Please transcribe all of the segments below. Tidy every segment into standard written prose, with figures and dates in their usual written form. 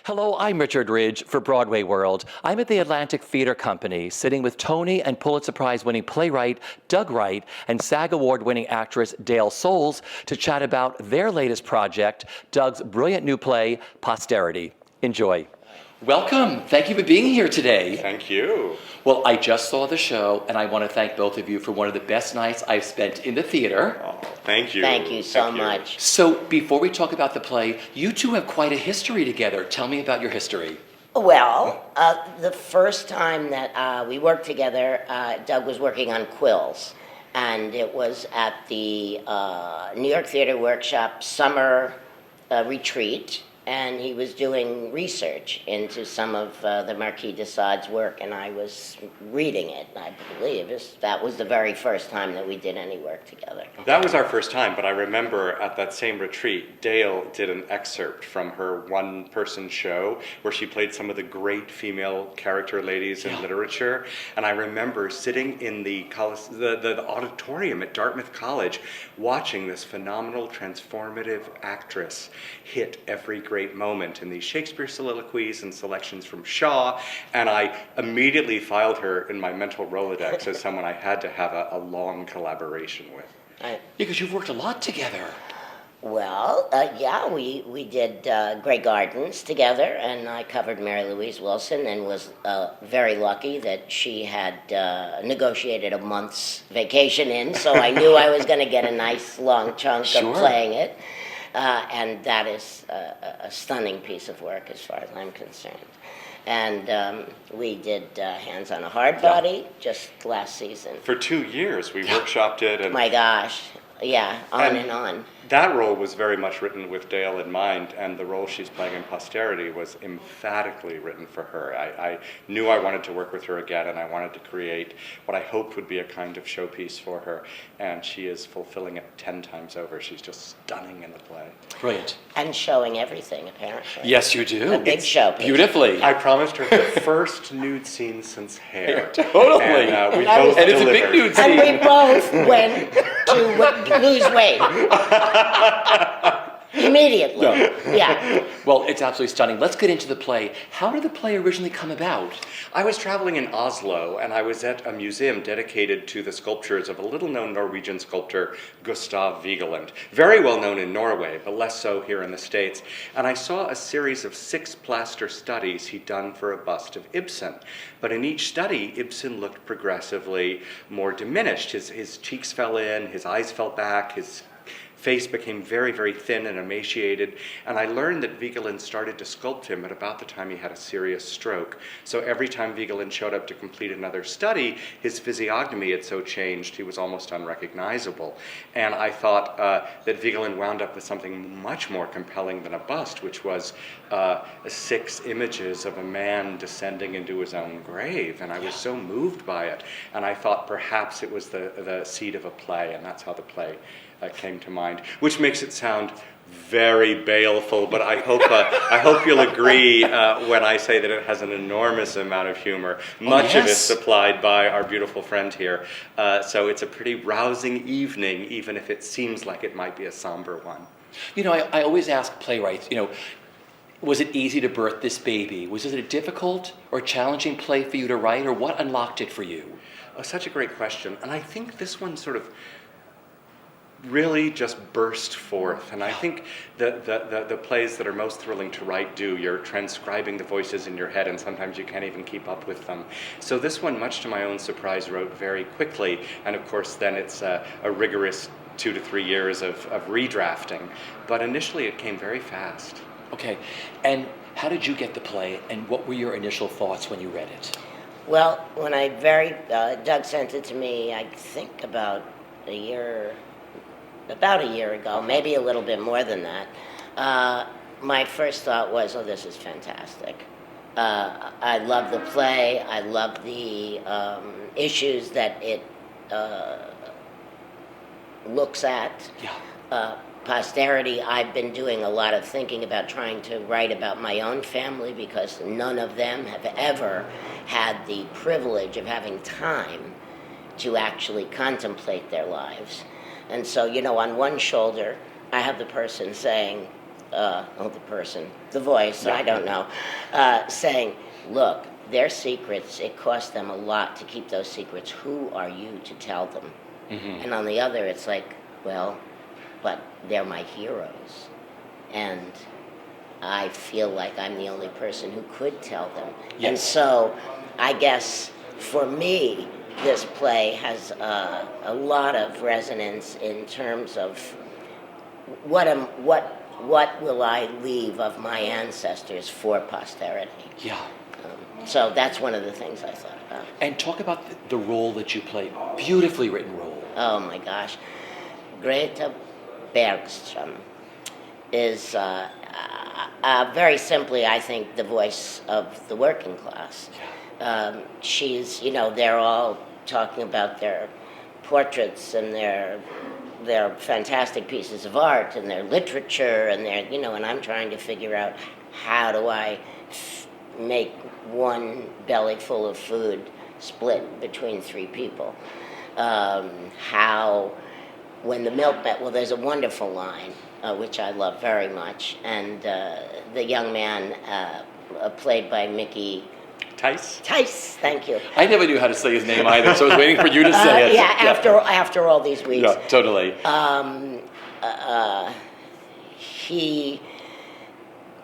Hello, I'm Richard Ridge for BroadwayWorld. I'm at the Atlantic Theatre Company, sitting with Tony and Pulitzer Prize-winning playwright Doug Wright and SAG Award-winning actress Dale Soules to chat about their latest project, Doug's brilliant new play, Posterity. Enjoy. Welcome. Thank you for being here today. Thank you. Well, I just saw the show, and I want to thank both of you for one of the best nights I've spent in the theater. Oh, thank you. Thank you so much. So, before we talk about the play, you two have quite a history together. Tell me about your history. Well, the first time that we worked together, Doug was working on Quills, and it was at the New York Theater Workshop summer retreat, and he was doing research into some of the Marquis de Sade's work, and I was reading it, I believe. That was the very first time that we did any work together. That was our first time, but I remember at that same retreat, Dale did an excerpt from her one-person show where she played some of the great female character ladies in literature, and I remember sitting in the auditorium at Dartmouth College watching this phenomenal, transformative actress hit every great moment in these Shakespeare soliloquies and selections from Shaw, and I immediately filed her in my mental Rolodex as someone I had to have a long collaboration with. Because you've worked a lot together. Well, we did Grey Gardens together, and I covered Mary Louise Wilson and was very lucky that she had negotiated a month's vacation in, so I knew I was going to get a nice long chunk of playing it. And that is a stunning piece of work as far as I'm concerned. And we did Hands on a Hard Body just last season. For 2 years, we workshopped it. And my gosh, on and on. That role was very much written with Dale in mind, and the role she's playing in Posterity was emphatically written for her. I knew I wanted to work with her again, and I wanted to create what I hoped would be a kind of showpiece for her, and she is fulfilling it 10 times over. She's just stunning in the play. Brilliant. And showing everything, apparently. Yes, you do. A big showpiece. Beautifully. I promised her the first nude scene since Hair. Totally. And we both and it's delivered. a big nude scene. And we both went to lose weight. Immediately. Yeah. Well, it's absolutely stunning. Let's get into the play. How did the play originally come about? I was traveling in Oslo, and I was at a museum dedicated to the sculptures of a little-known Norwegian sculptor, Gustav Vigeland. Very well known in Norway, but less so here in the States. And I saw a series of 6 plaster studies he'd done for a bust of Ibsen. But in each study, Ibsen looked progressively more diminished. His cheeks fell in, his eyes fell back, his face became very, very thin and emaciated, and I learned that Vigeland started to sculpt him at about the time he had a serious stroke. So every time Vigeland showed up to complete another study, his physiognomy had so changed he was almost unrecognizable. And I thought that Vigeland wound up with something much more compelling than a bust, which was 6 images of a man descending into his own grave, and I was so moved by it. And I thought perhaps it was the seed of a play, and that's how the play came to mind, which makes it sound very baleful, but I hope you'll agree when I say that it has an enormous amount of humor, much of it supplied by our beautiful friend here. So it's a pretty rousing evening, even if it seems like it might be a somber one. You know, I always ask playwrights, was it easy to birth this baby? Was it a difficult or challenging play for you to write, or what unlocked it for you? Oh, such a great question. And I think this one sort of really just burst forth. And I think the plays that are most thrilling to write do. You're transcribing the voices in your head, and sometimes you can't even keep up with them. So this one, much to my own surprise, wrote very quickly. And of course, then it's a rigorous 2 to 3 years of redrafting. But initially, it came very fast. Okay. And how did you get the play, and what were your initial thoughts when you read it? Well, when Doug sent it to me, I think about a year ago, maybe a little bit more than that, my first thought was, oh, this is fantastic. I love the play. I love the issues that it looks at. Posterity, I've been doing a lot of thinking about trying to write about my own family, because none of them have ever had the privilege of having time to actually contemplate their lives. And so, on one shoulder, I have the person saying, the voice, I don't know, saying, look, their secrets, it costs them a lot to keep those secrets. Who are you to tell them? Mm-hmm. And on the other, it's like, well, but they're my heroes. And I feel like I'm the only person who could tell them. Yes. And so I guess for me, this play has a lot of resonance in terms of what will I leave of my ancestors for posterity. Yeah. So that's one of the things I thought about. And talk about the role that you play. Beautifully written role. Oh my gosh. Greta Bergstrom is very simply, I think, the voice of the working class. She's, they're all talking about their portraits and their fantastic pieces of art and their literature and their, and I'm trying to figure out how do I make one belly full of food split between three people. How, when the milkman, well, there's a wonderful line, which I love very much, and the young man played by Mickey Theis, thank you. I never knew how to say his name either, so I was waiting for you to say it. After all these weeks. Yeah, totally.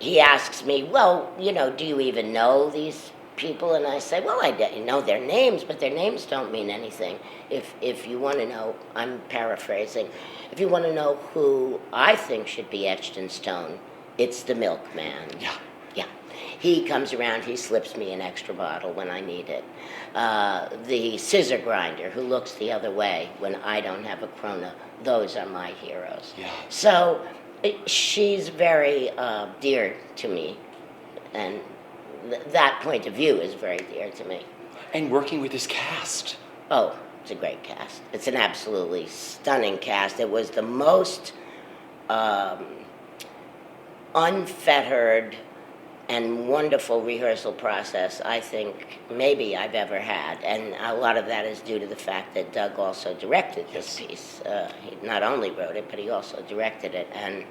He asks me, well, do you even know these people? And I say, well, I know their names, but their names don't mean anything. If you want to know, I'm paraphrasing, if you want to know who I think should be etched in stone, it's the milkman. Yeah. He comes around, he slips me an extra bottle when I need it. The scissor grinder who looks the other way when I don't have a krona, those are my heroes. Yeah. So she's very dear to me, and that point of view is very dear to me. And working with this cast. Oh, it's a great cast. It's an absolutely stunning cast. It was the most unfettered and wonderful rehearsal process I think maybe I've ever had, and a lot of that is due to the fact that Doug also directed this piece. He not only wrote it, but he also directed it, and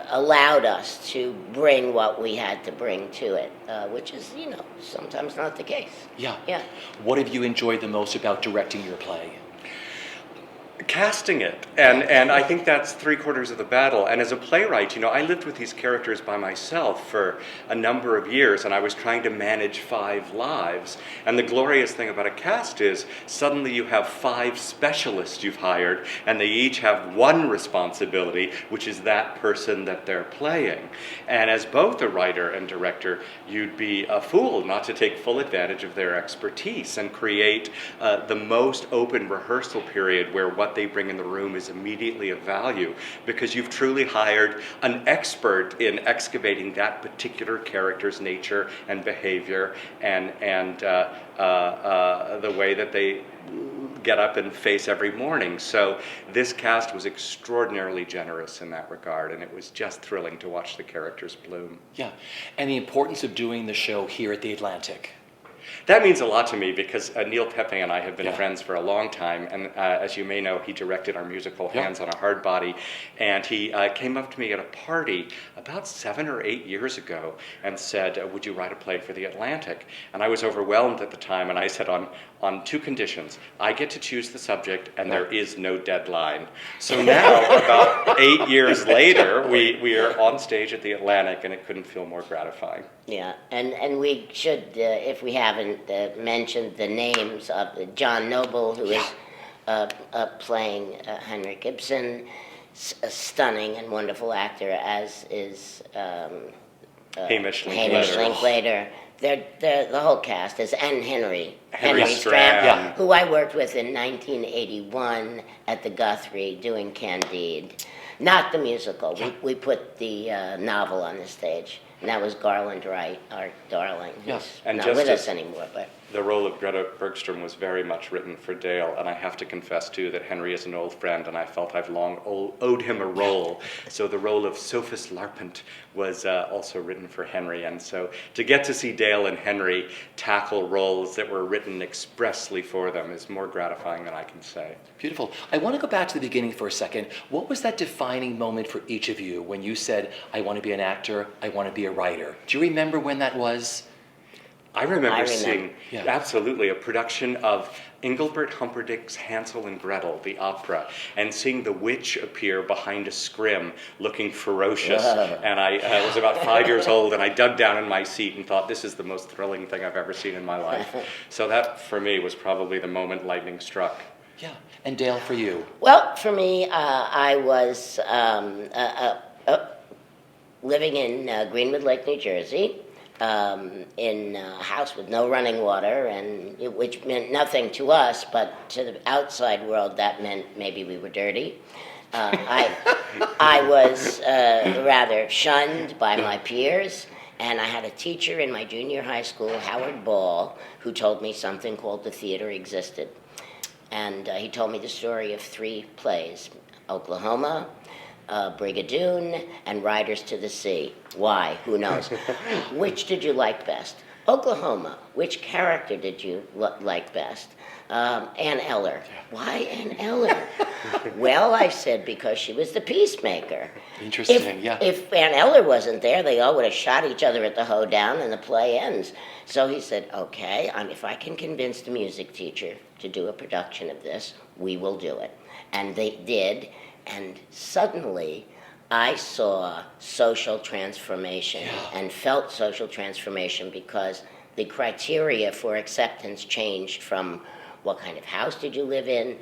allowed us to bring what we had to bring to it, which is, sometimes not the case. Yeah. Yeah. What have you enjoyed the most about directing your play? Casting it, and I think that's 3/4 of the battle. And as a playwright, I lived with these characters by myself for a number of years, and I was trying to manage 5 lives. And the glorious thing about a cast is suddenly you have 5 specialists you've hired, and they each have one responsibility, which is that person that they're playing. And as both a writer and director, you'd be a fool not to take full advantage of their expertise and create the most open rehearsal period where what they bring in the room is immediately of value, because you've truly hired an expert in excavating that particular character's nature and behavior and the way that they get up and face every morning. So this cast was extraordinarily generous in that regard, and it was just thrilling to watch the characters bloom. Yeah, and the importance of doing the show here at the Atlantic. That means a lot to me because Neil Pepe and I have been friends for a long time, and as you may know, he directed our musical Hands on a Hard Body, and he came up to me at a party about 7 or 8 years ago and said, would you write a play for the Atlantic? And I was overwhelmed at the time, and I said, on 2 conditions. I get to choose the subject, and there is no deadline. So now, about 8 years later, we are on stage at the Atlantic, and it couldn't feel more gratifying. Yeah, and we should, if we haven't mentioned the names of John Noble, who is playing Henrik Ibsen, a stunning and wonderful actor, as is Hamish Linklater. The whole cast is, and Henry Stram, who I worked with in 1981 at the Guthrie doing Candide. Not the musical. We put the novel on the stage. And that was Garland Wright, our darling, who's not with us anymore. But the role of Greta Bergstrom was very much written for Dale, and I have to confess, too, that Henry is an old friend, and I felt I've long owed him a role. So the role of Sophus Larpent was also written for Henry, and so to get to see Dale and Henry tackle roles that were written expressly for them is more gratifying than I can say. Beautiful. I want to go back to the beginning for a second. What was that defining defining moment for each of you when you said, I want to be an actor, I want to be a writer? Do you remember when that was? I remember seeing, Yeah. absolutely, a production of Engelbert Humperdinck's Hansel and Gretel, the opera, and seeing the witch appear behind a scrim looking ferocious. And I was about 5 years old, and I dug down in my seat and thought, this is the most thrilling thing I've ever seen in my life. So that, for me, was probably the moment lightning struck. Yeah. And Dale, for you? Well, for me, I was living in Greenwood Lake, New Jersey, in a house with no running water, and which meant nothing to us, but to the outside world, that meant maybe we were dirty. I was rather shunned by my peers, and I had a teacher in my junior high school, Howard Ball, who told me something called the theater existed. And he told me the story of 3 plays: Oklahoma, Brigadoon, and Riders to the Sea. Why? Who knows? Which did you like best? Oklahoma. Which character did you like best? Ann Eller. Why Ann Eller? Well, I said, because she was the peacemaker. Interesting, yeah. If Ann Eller wasn't there, they all would have shot each other at the hoedown and the play ends. So he said, okay, if I can convince the music teacher to do a production of this, we will do it. And they did, and suddenly I saw social transformation and felt social transformation, because the criteria for acceptance changed from what kind of house did you live in,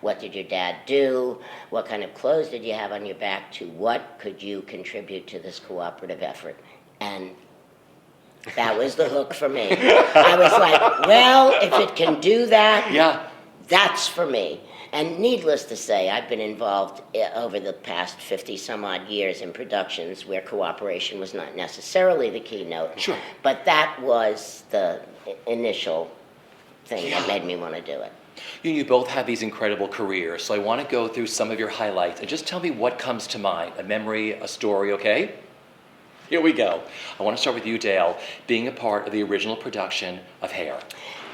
what did your dad do, what kind of clothes did you have on your back, to what could you contribute to this cooperative effort. And that was the hook for me. I was like, well, if it can do that, that's for me. And needless to say, I've been involved over the past 50-some-odd years in productions where cooperation was not necessarily the keynote. Sure. But that was the initial thing that made me want to do it. You both have these incredible careers, so I want to go through some of your highlights and just tell me what comes to mind. A memory, a story, okay? Here we go. I want to start with you, Dale, being a part of the original production of Hair.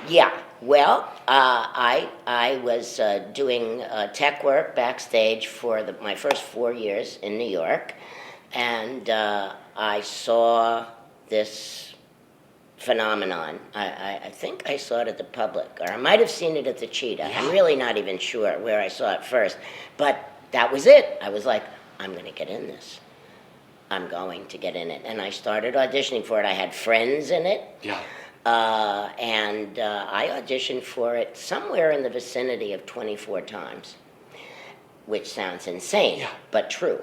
Yeah, well, I was doing tech work backstage for my first 4 years in New York, and I saw this phenomenon. I think I saw it at the Public, or I might have seen it at the Cheetah. I'm really not even sure where I saw it first, but that was it. I was like, I'm going to get in this. I'm going to get in it. And I started auditioning for it. I had friends in it. Yeah. And I auditioned for it somewhere in the vicinity of 24 times, which sounds insane, but true.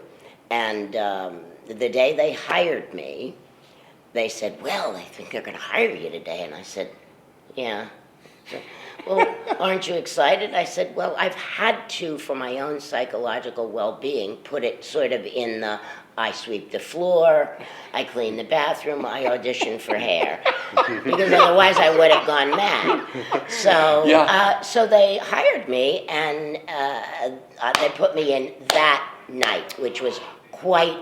And the day they hired me, they said, well, I think they're going to hire you today. And I said, yeah. Well, aren't you excited? I said, well, I've had to, for my own psychological well-being, put it sort of in the, I sweep the floor, I clean the bathroom, I audition for Hair. Because otherwise I would have gone mad. So, so they hired me, and they put me in that night, which was quite,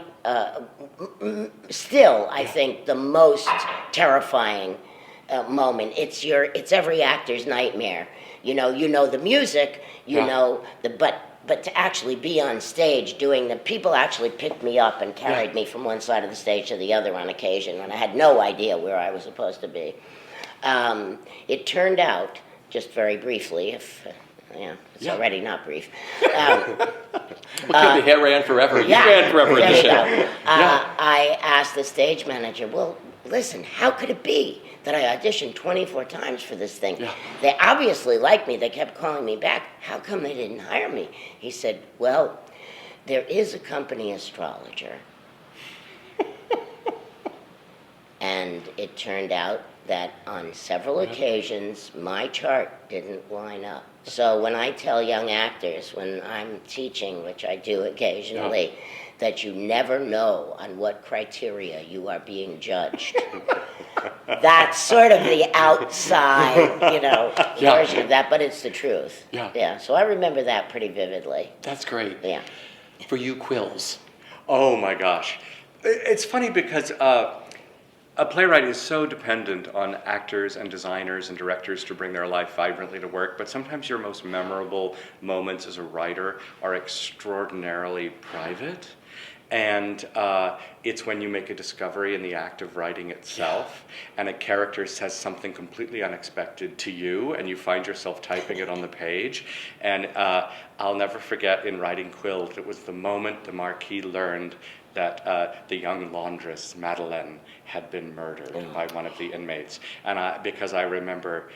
still, I think, the most terrifying moment. It's every actor's nightmare. You know the music, you know but to actually be on stage doing people actually picked me up and carried me from one side of the stage to the other on occasion when I had no idea where I was supposed to be. It turned out, just very briefly, it's already not brief. The Hair ran forever. You ran forever in the show. I asked the stage manager, well, listen, how could it be that I auditioned 24 times for this thing? They obviously liked me. They kept calling me back. How come they didn't hire me? He said, well, there is a company astrologer. And it turned out that on several occasions, my chart didn't line up. So when I tell young actors, when I'm teaching, which I do occasionally, that you never know on what criteria you are being judged. That's sort of the outside, version of that, but it's the truth. Yeah, so I remember that pretty vividly. That's great. Yeah. For you, Quills. Oh my gosh. It's funny because A playwright is so dependent on actors and designers and directors to bring their life vibrantly to work, but sometimes your most memorable moments as a writer are extraordinarily private. And it's when you make a discovery in the act of writing itself, and a character says something completely unexpected to you, and you find yourself typing it on the page. And I'll never forget in writing Quilt, it was the moment the Marquis learned that the young laundress, Madeleine, had been murdered by one of the inmates. And because I remember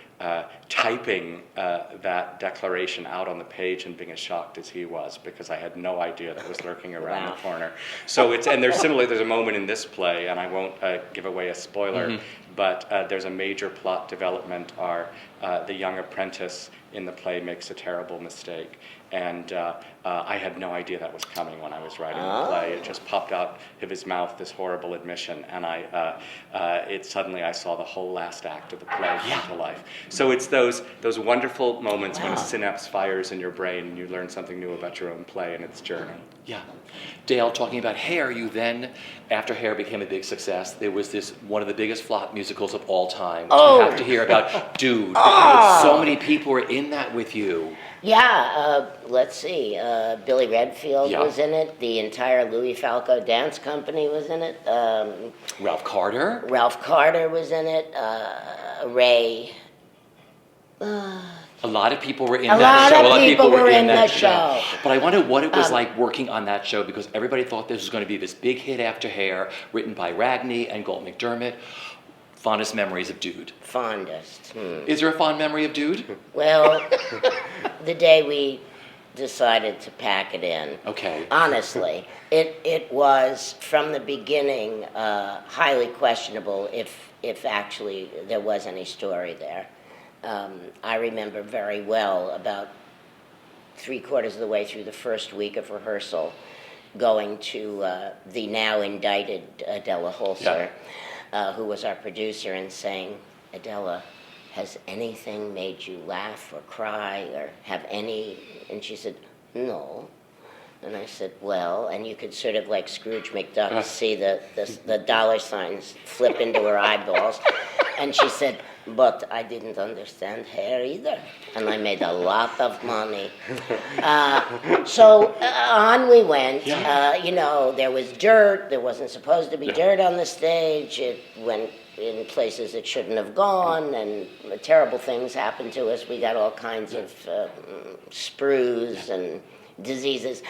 typing that declaration out on the page and being as shocked as he was, because I had no idea that was lurking around the corner. So there's a moment in this play, and I won't give away a spoiler, but there's a major plot development. The young apprentice in the play makes a terrible mistake. And I had no idea that was coming when I was writing the play. It just popped out of his mouth, this horrible admission, and suddenly I saw the whole last act of the play come to life. So it's those wonderful moments when a synapse fires in your brain and you learn something new about your own play and its journey. Yeah. Dale, talking about Hair, you then, after Hair became a big success, there was one of the biggest flop musicals of all time. You have to hear about Dude. So many people were in that with you. Yeah, let's see. Billy Redfield was in it. The entire Louis Falco Dance Company was in it. Ralph Carter. Ralph Carter was in it. Ray. A lot of people were in that show. A lot of people were in that show. But I wonder what it was like working on that show, because everybody thought this was going to be this big hit after Hair, written by Ragney and Gold McDermott. Fondest memories of Dude? Fondest. Is there a fond memory of Dude? Well, the day we decided to pack it in. Okay. Honestly, it was from the beginning highly questionable if actually there was any story there. I remember very well, about 3/4 of the way through the first week of rehearsal, going to the now indicted Adela Holzer, who was our producer, and saying, Adela, has anything made you laugh or cry or have any? And she said, no. And I said, well, and you could sort of like Scrooge McDuck see the dollar signs flip into her eyeballs. And she said, but I didn't understand Hair either. And I made a lot of money. So on we went. There was dirt. There wasn't supposed to be dirt on the stage. It went in places it shouldn't have gone, and terrible things happened to us. We got all kinds of sprues and diseases.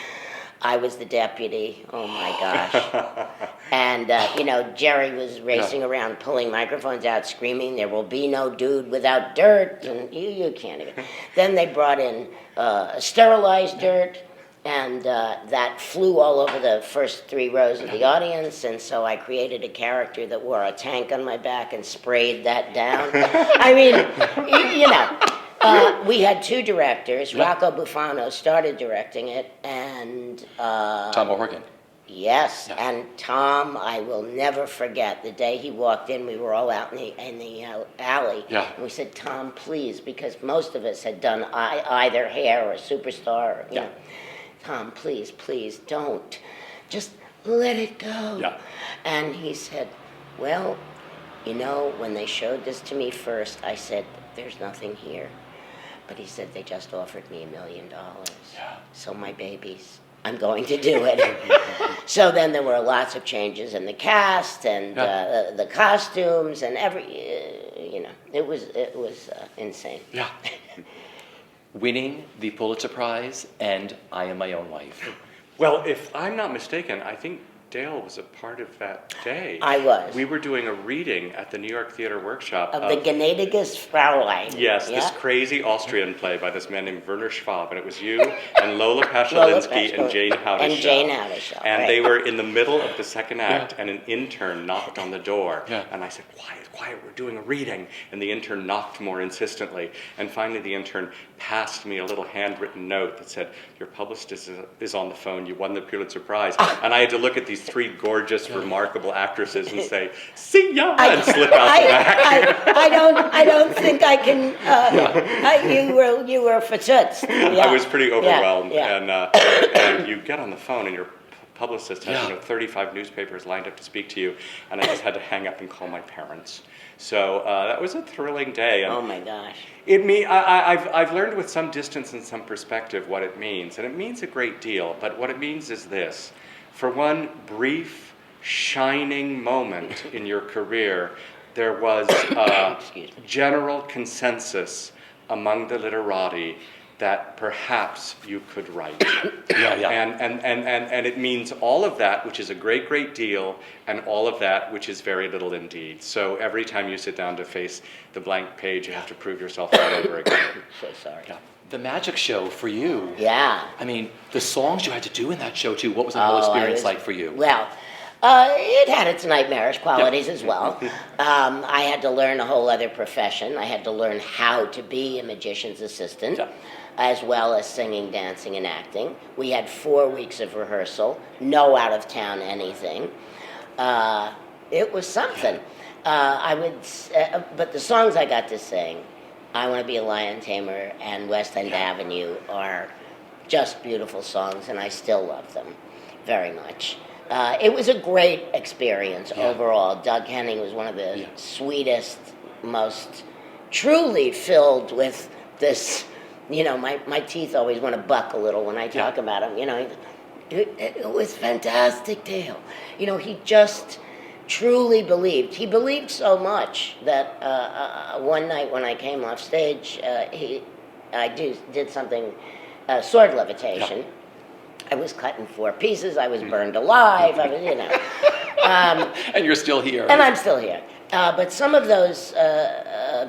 I was the deputy. Oh my gosh. And, Jerry was racing around, pulling microphones out, screaming, there will be no Dude without dirt. And you can't even. Then they brought in sterilized dirt, and that flew all over the first 3 rows of the audience. And so I created a character that wore a tank on my back and sprayed that down. I mean, we had 2 directors. Rocco Buffano started directing it, and Tom O'Horgan. Yes, and Tom, I will never forget the day he walked in. We were all out in the alley, and we said, "Tom, please," because most of us had done either Hair or Superstar. You know. Tom, please, don't. Just let it go. Yeah. And he said, "Well, when they showed this to me first, I said, there's nothing here." But he said, they just offered me $1 million. Yeah. So my babies, I'm going to do it. So then there were lots of changes in the cast and the costumes and it was insane. Yeah. Winning the Pulitzer Prize and I Am My Own Wife. Well, if I'm not mistaken, I think Dale was a part of that day. I was. We were doing a reading at the New York Theater Workshop of the Gnädiges Fräulein. Yes, this crazy Austrian play by this man named Werner Schwab, and it was you and Lola Paschalinsky and Jane Howdeshaw. And they were in the middle of the second act, and an intern knocked on the door, and I said, quiet, we're doing a reading. And the intern knocked more insistently, and finally the intern passed me a little handwritten note that said, your publicist is on the phone, you won the Pulitzer Prize. And I had to look at these 3 gorgeous, remarkable actresses and say, see ya, and slip out the back. I don't think I can, you were fatsootz. I was pretty overwhelmed, and you get on the phone and your publicist has 35 newspapers lined up to speak to you, and I just had to hang up and call my parents. So that was a thrilling day. And oh my gosh. I've learned with some distance and some perspective what it means, and it means a great deal. But what it means is this: for one brief, shining moment in your career, there was general consensus among the literati that perhaps you could write. And it means all of that, which is a great, great deal, and all of that, which is very little indeed. So every time you sit down to face the blank page, you have to prove yourself all over again. So sorry. Yeah. The magic show for you. Yeah. I mean, the songs you had to do in that show too. What was the whole experience like for you? Well, it had its nightmarish qualities as well. I had to learn a whole other profession. I had to learn how to be a magician's assistant, as well as singing, dancing, and acting. We had 4 weeks of rehearsal, no out-of-town anything. It was something. But the songs I got to sing, I Want to Be a Lion Tamer and West End Avenue, are just beautiful songs, and I still love them very much. It was a great experience overall. Doug Henning was one of the sweetest, most truly filled with this, my teeth always want to buck a little when I talk about him, it was fantastic, Dale. He just truly believed. He believed so much that one night when I came off stage, I did something, sword levitation. Yeah. I was cut in 4 pieces. I was burned alive. I was, and you're still here. And I'm still here. But some of those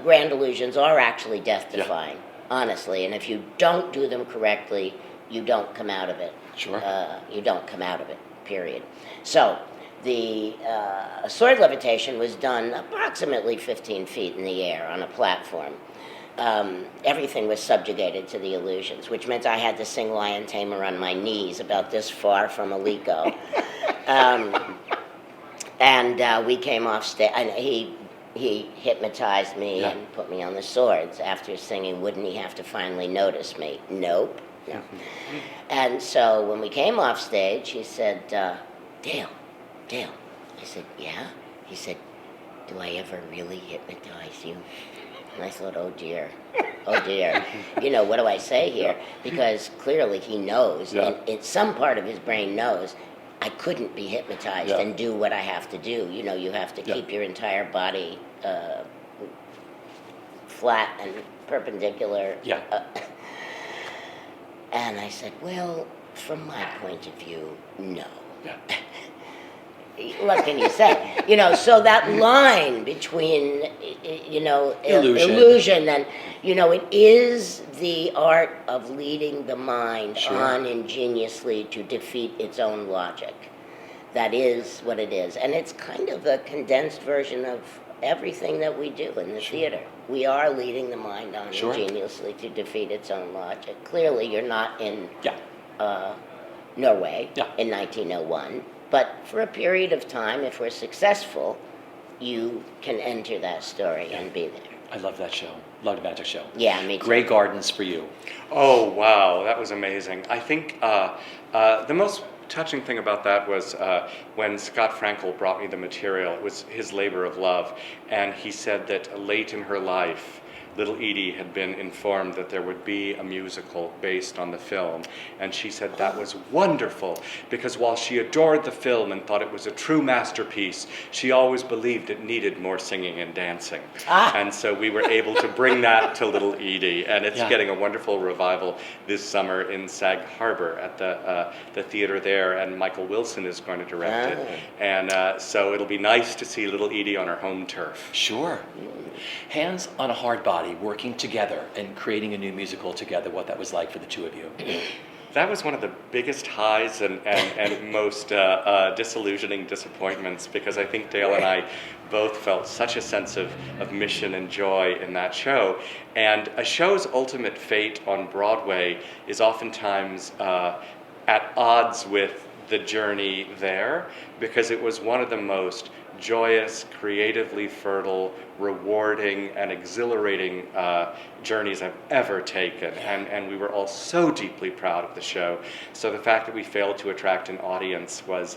grand illusions are actually death-defying, honestly. And if you don't do them correctly, you don't come out of it. Sure. You don't come out of it, period. So the sword levitation was done approximately 15 feet in the air on a platform. Everything was subjugated to the illusions, which meant I had to sing Lion Tamer on my knees about this far from Alico. And we came off stage, and he hypnotized me and put me on the swords after singing Wouldn't He Have to Finally Notice Me? Nope. No. And so when we came off stage, he said, Dale. I said, yeah? He said, do I ever really hypnotize you? And I thought, oh dear. What do I say here? Because clearly he knows, and some part of his brain knows, I couldn't be hypnotized and do what I have to do. You have to keep your entire body flat and perpendicular. And I said, well, from my point of view, no. What can you say? So that line between, illusion and, it is the art of leading the mind on ingeniously to defeat its own logic. That is what it is. And it's kind of a condensed version of everything that we do in the theater. We are leading the mind on ingeniously to defeat its own logic. Clearly, you're not in Norway in 1901. But for a period of time, if we're successful, you can enter that story and be there. I love that show. Love the magic show. Yeah, me too. Grey Gardens for you. Oh, wow. That was amazing. I think the most touching thing about that was when Scott Frankel brought me the material. It was his labor of love. And he said that late in her life, little Edie had been informed that there would be a musical based on the film, and she said that was wonderful, because while she adored the film and thought it was a true masterpiece, she always believed it needed more singing and dancing. And so we were able to bring that to little Edie, and it's getting a wonderful revival this summer in Sag Harbor at the theater there, and Michael Wilson is going to direct it. And so it'll be nice to see little Edie on her home turf. Sure. Hands on a Hard Body, working together and creating a new musical together, what that was like for the two of you. That was one of the biggest highs and most disillusioning disappointments, because I think Dale and I both felt such a sense of mission and joy in that show. And a show's ultimate fate on Broadway is oftentimes at odds with the journey there, because it was one of the most joyous, creatively fertile, rewarding, and exhilarating journeys I've ever taken. And we were all so deeply proud of the show. So the fact that we failed to attract an audience was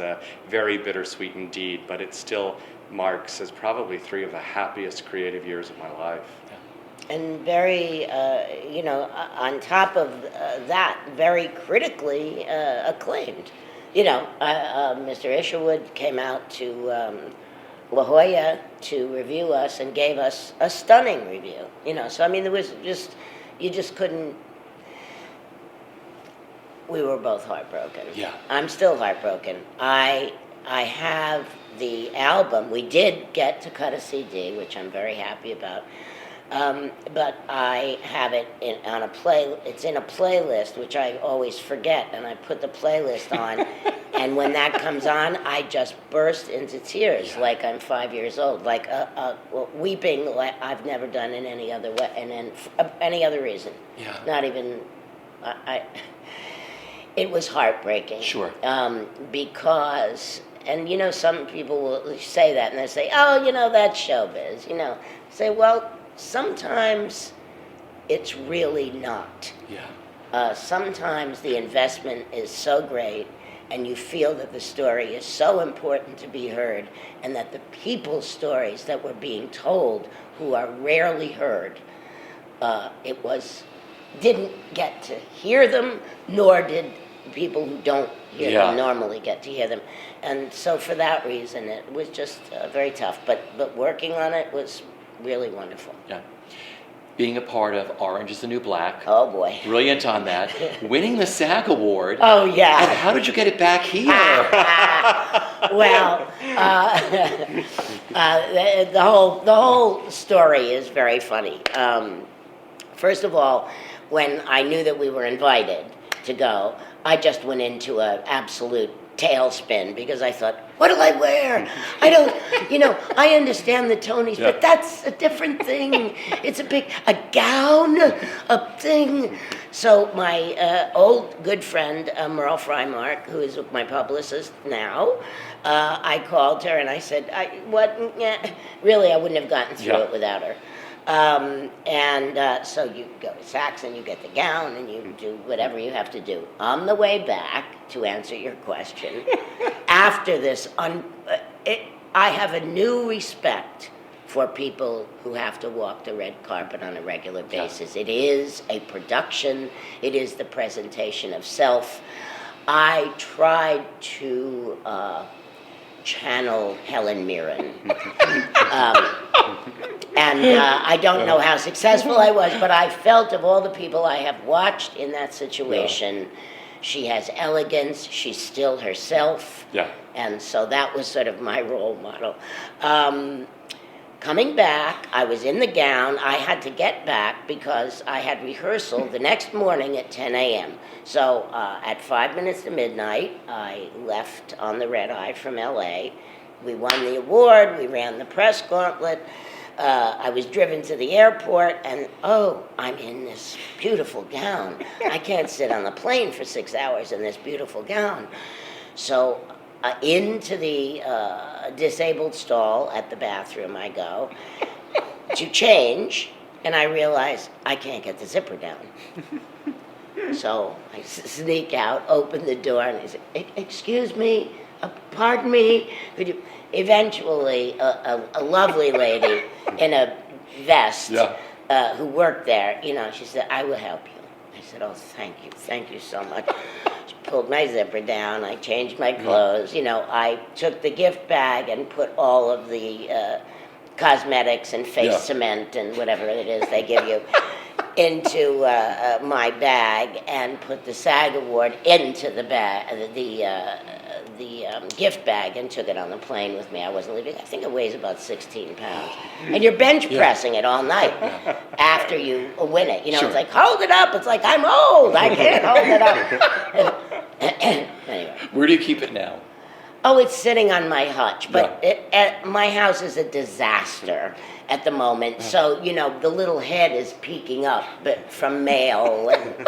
very bittersweet indeed, but it still marks as probably 3 of the happiest creative years of my life. And very, on top of that, very critically acclaimed. Mr. Isherwood came out to La Jolla to review us and gave us a stunning review. So I mean, there was you just couldn't. We were both heartbroken. Yeah. I'm still heartbroken. I have the album. We did get to cut a CD, which I'm very happy about. But I have it on a play. It's in a playlist, which I always forget, and I put the playlist on. And when that comes on, I just burst into tears, like I'm 5 years old, like weeping like I've never done in any other way, and in any other reason. Yeah. Not even. It was heartbreaking. Sure. Because, and some people will say that, and they say, "Oh, that's showbiz." Say, well. Sometimes it's really not. Yeah. Sometimes the investment is so great and you feel that the story is so important to be heard and that the people's stories that were being told who are rarely heard, didn't get to hear them, nor did people who don't hear them normally get to hear them. And so for that reason, it was just very tough. But working on it was really wonderful. Yeah. Being a part of Orange is the New Black. Oh, boy. Brilliant on that. Winning the SAG Award. Oh, yeah. And how did you get it back here? Well, the whole story is very funny. First of all, when I knew that we were invited to go, I just went into an absolute tailspin because I thought, what do I wear? I don't, I understand the Tonys, but that's a different thing. It's a gown, a thing. So my old good friend, Merle Freimark, who is my publicist now, I called her and I said, really, I wouldn't have gotten through it without her. So you go to Saks and you get the gown and you do whatever you have to do. On the way back, to answer your question, after this, I have a new respect for people who have to walk the red carpet on a regular basis. It is a production. It is the presentation of self. I tried to channel Helen Mirren. I don't know how successful I was, but I felt of all the people I have watched in that situation, she has elegance, she's still herself. Yeah. And so that was sort of my role model. Coming back, I was in the gown. I had to get back because I had rehearsal the next morning at 10 a.m. So at 5 minutes to midnight, I left on the red eye from L.A. We won the award. We ran the press gauntlet. I was driven to the airport, and I'm in this beautiful gown. I can't sit on the plane for 6 hours in this beautiful gown. So into the disabled stall at the bathroom I go to change, and I realize I can't get the zipper down. So I sneak out, open the door, and I say, "Excuse me, pardon me, could you?" Eventually, a lovely lady in a vest who worked there, she said, "I will help you." I said, "Oh, thank you so much." She pulled my zipper down. I changed my clothes. I took the gift bag and put all of the cosmetics and face cement and whatever it is they give you into my bag and put the SAG award into the bag, the gift bag, and took it on the plane with me. I wasn't leaving. I think it weighs about 16 pounds. And you're bench pressing it all night after you win it. It's like, hold it up. It's like, I'm old. I can't hold it up. Anyway. Where do you keep it now? Oh, it's sitting on my hutch. But my house is a disaster at the moment. So, the little head is peeking up but from mail. And,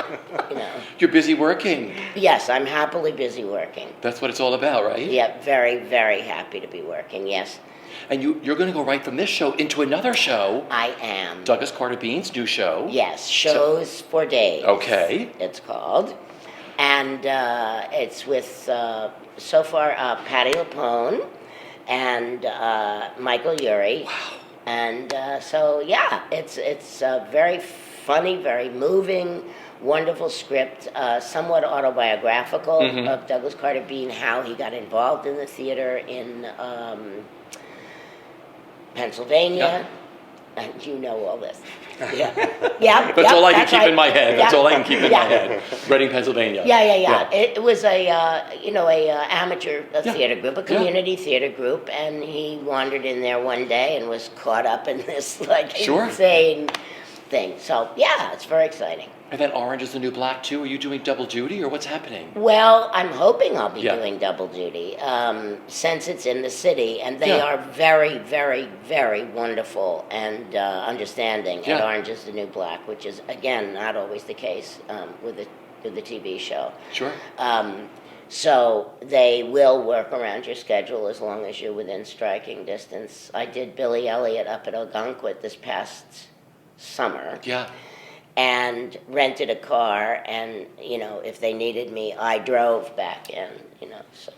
You're busy working. Yes, I'm happily busy working. That's what it's all about, right? Yeah, very, very happy to be working, yes. And you're going to go right from this show into another show. I am. Douglas Carter Bean's new show. Yes, Shows for Days. Okay. It's called. And it's with, so far, Patti LuPone and Michael Urie. Wow. And so, yeah, it's a very funny, very moving, wonderful script, somewhat autobiographical of Douglas Carter Bean, how he got involved in the theater in Pennsylvania. And you know all this. Yeah. Yeah. That's all I can keep right. in my head. That's all I can keep in my head. Reading, Pennsylvania. Yeah. It was a amateur theater group, a community theater group, and he wandered in there one day and was caught up in this insane thing. So yeah, it's very exciting. And then Orange is the New Black too. Are you doing double duty, or what's happening? Well, I'm hoping I'll be doing double duty since it's in the city, and they are very, very, very wonderful and understanding at Orange is the New Black, which is again not always the case with the TV show. Sure. So they will work around your schedule as long as you're within striking distance. I did Billy Elliot up at Ogunquit this past summer. Yeah. And rented a car, and if they needed me, I drove back in. So.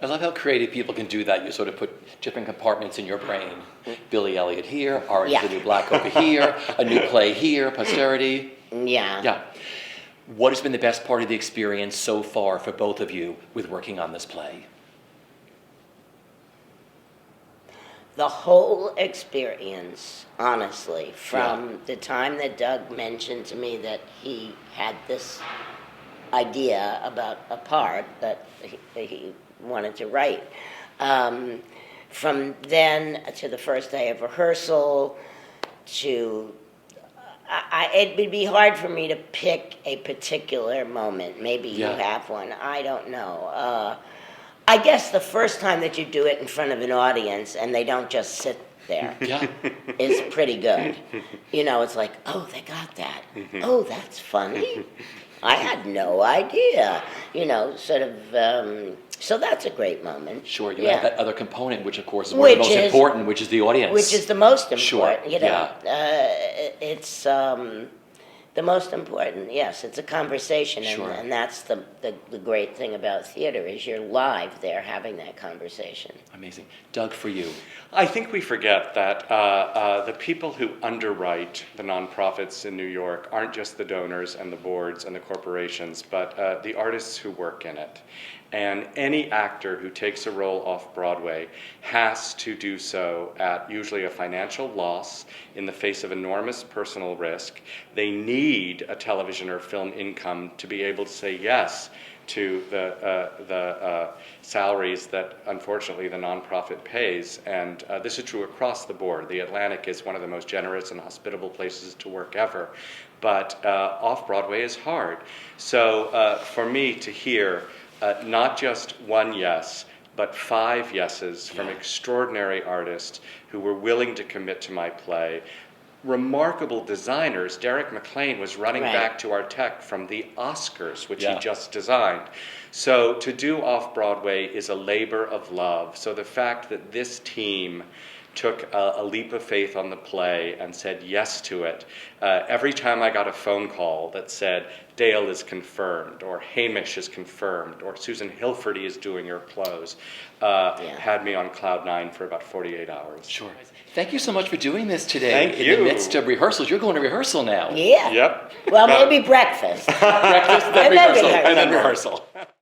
I love how creative people can do that. You sort of put different compartments in your brain. Billy Elliot here, Orange is the New Black over here, a new play here, Posterity. Yeah. Yeah. What has been the best part of the experience so far for both of you with working on this play? The whole experience, honestly, from the time that Doug mentioned to me that he had this idea about a part that he wanted to write, from then to the first day of rehearsal to... it would be hard for me to pick a particular moment. Maybe you have one. I don't know. I guess the first time that you do it in front of an audience and they don't just sit there is pretty good. It's like, oh, they got that. Oh, that's funny. I had no idea. So that's a great moment. Sure, you have that other component, which of course is one of the most important, which is the audience. Which is the most important. Sure, It's the most important, yes. It's a conversation, and that's the great thing about theater is you're live there having that conversation. Amazing. Doug, for you. I think we forget that the people who underwrite the nonprofits in New York aren't just the donors and the boards and the corporations, but the artists who work in it. And any actor who takes a role off Broadway has to do so at usually a financial loss in the face of enormous personal risk. They need a television or film income to be able to say yes to the salaries that unfortunately the nonprofit pays. And this is true across the board. The Atlantic is one of the most generous and hospitable places to work ever. But off Broadway is hard. So for me to hear not just one yes, but 5 yeses from extraordinary artists who were willing to commit to my play. Remarkable designers. Derek McLean was running back to our tech from the Oscars, which he just designed. So to do Off Broadway is a labor of love. So the fact that this team took a leap of faith on the play and said yes to it. Every time I got a phone call that said, Dale is confirmed, or Hamish is confirmed, or Susan Hilferty is doing your clothes, had me on cloud 9 for about 48 hours. Sure. Thank you so much for doing this today. Thank you. In the midst of rehearsals. You're going to rehearsal now. Yeah. Yep. Well, maybe breakfast. Breakfast, then rehearsal, and then rehearsal.